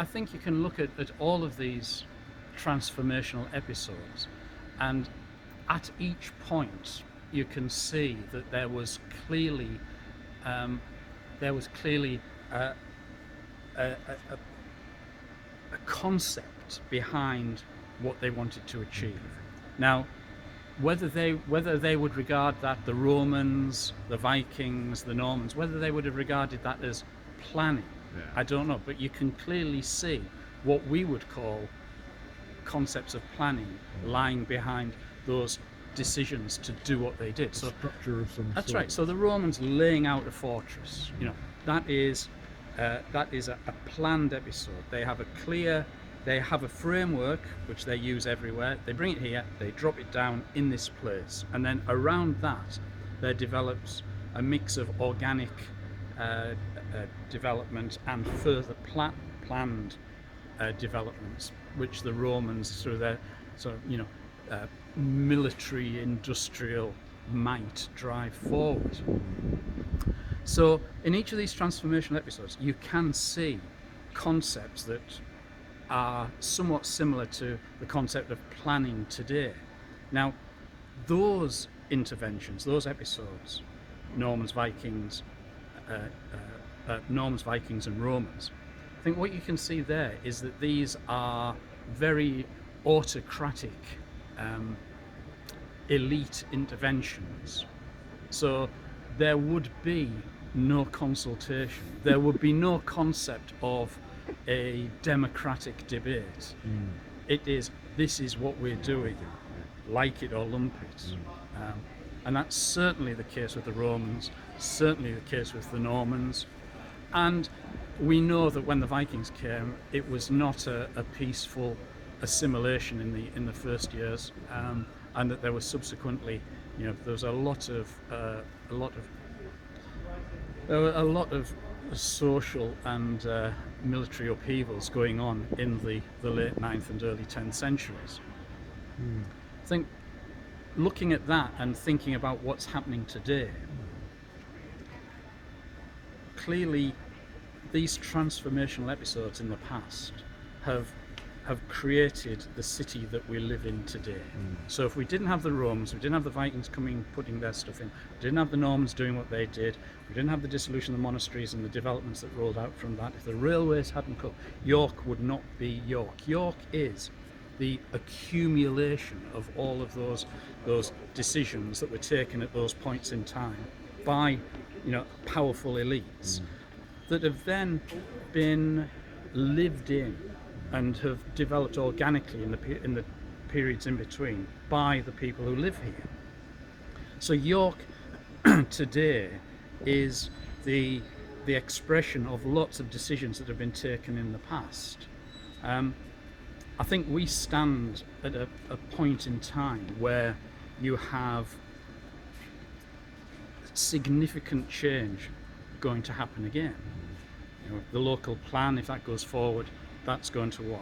I think you can look at all of these transformational episodes, and at each point you can see that um, there was clearly a, a, a concept behind what they wanted to achieve. Now, whether they would regard that, the Romans, the Vikings, the Normans, whether they would have regarded that as planning, Yeah. I don't know. But you can clearly see what we would call concepts of planning lying behind those decisions to do what they did. So Structure of some that's sort. right. So the Romans laying out a fortress, that is a planned episode. They have a framework which they use everywhere. They bring it here, they drop it down in this place, and then around that, there develops a mix of organic development and further planned developments, which the Romans, through their sort of military industrial might, drive forward. So in each of these transformational episodes, you can see concepts that are somewhat similar to the concept of planning today. Now, those interventions, those episodes, Normans, Vikings, and Romans, I think what you can see there is that these are very autocratic, elite interventions. So there would be no consultation. There would be no concept of a democratic debate. This is what we're doing, like it or lump it. And that's certainly the case with the Romans, certainly the case with the Normans. And we know that when the Vikings came, it was not a peaceful assimilation in the first years, and that there was subsequently, there was a lot of social and military upheavals going on in the late 9th and early 10th centuries. I think looking at that and thinking about what's happening today, clearly these transformational episodes in the past have created the city that we live in today. So if we didn't have the Romans, we didn't have the Vikings coming, putting their stuff in, we didn't have the Normans doing what they did, we didn't have the dissolution of the monasteries and the developments that rolled out from that, if the railways hadn't come, York would not be York. York is the accumulation of all of those decisions that were taken at those points in time by powerful elites that have then been lived in and have developed organically in the periods in between by the people who live here. So York today is the expression of lots of decisions that have been taken in the past. I think we stand at a point in time where you have significant change going to happen again. The local plan, if that goes forward, that's going to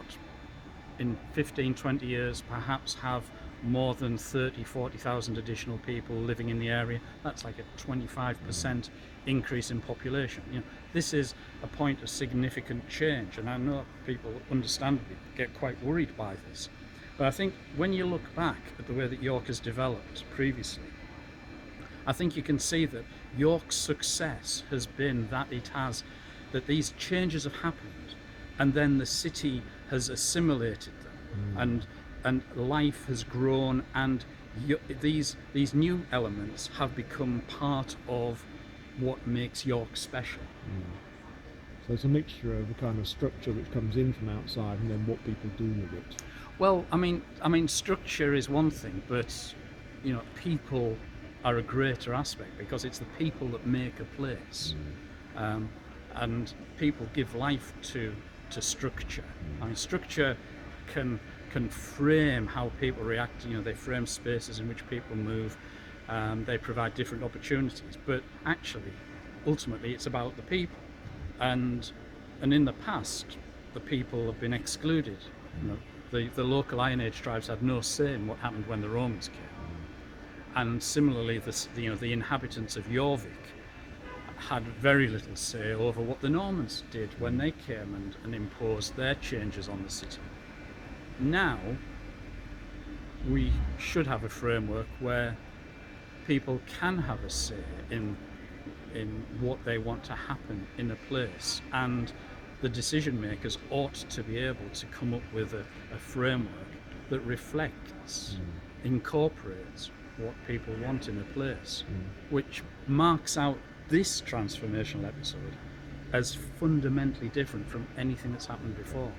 in 15, 20 years perhaps have more than 40,000 additional people living in the area. That's like a 25% increase in population. This is a point of significant change, and I know people understandably get quite worried by this. But I think when you look back at the way that York has developed previously, I think you can see that York's success has been that these changes have happened, and then the city has assimilated them, and life has grown, and these new elements have become part of what makes York special. So it's a mixture of a kind of structure which comes in from outside and then what people do with it. Well, I mean, structure is one thing, but people are a greater aspect, because it's the people that make a place, and people give life to structure. I mean, structure can frame how people react. They frame spaces in which people move. They provide different opportunities, but actually, ultimately, it's about the people. And in the past, the people have been excluded. The local Iron Age tribes had no say in what happened when the Romans came. And similarly, the inhabitants of Jorvik had very little say over what the Normans did when they came and imposed their changes on the city. Now, we should have a framework where people can have a say in what they want to happen in a place, and the decision makers ought to be able to come up with a framework that reflects, incorporates what people want in a place, which marks out this transformational episode as fundamentally different from anything that's happened before.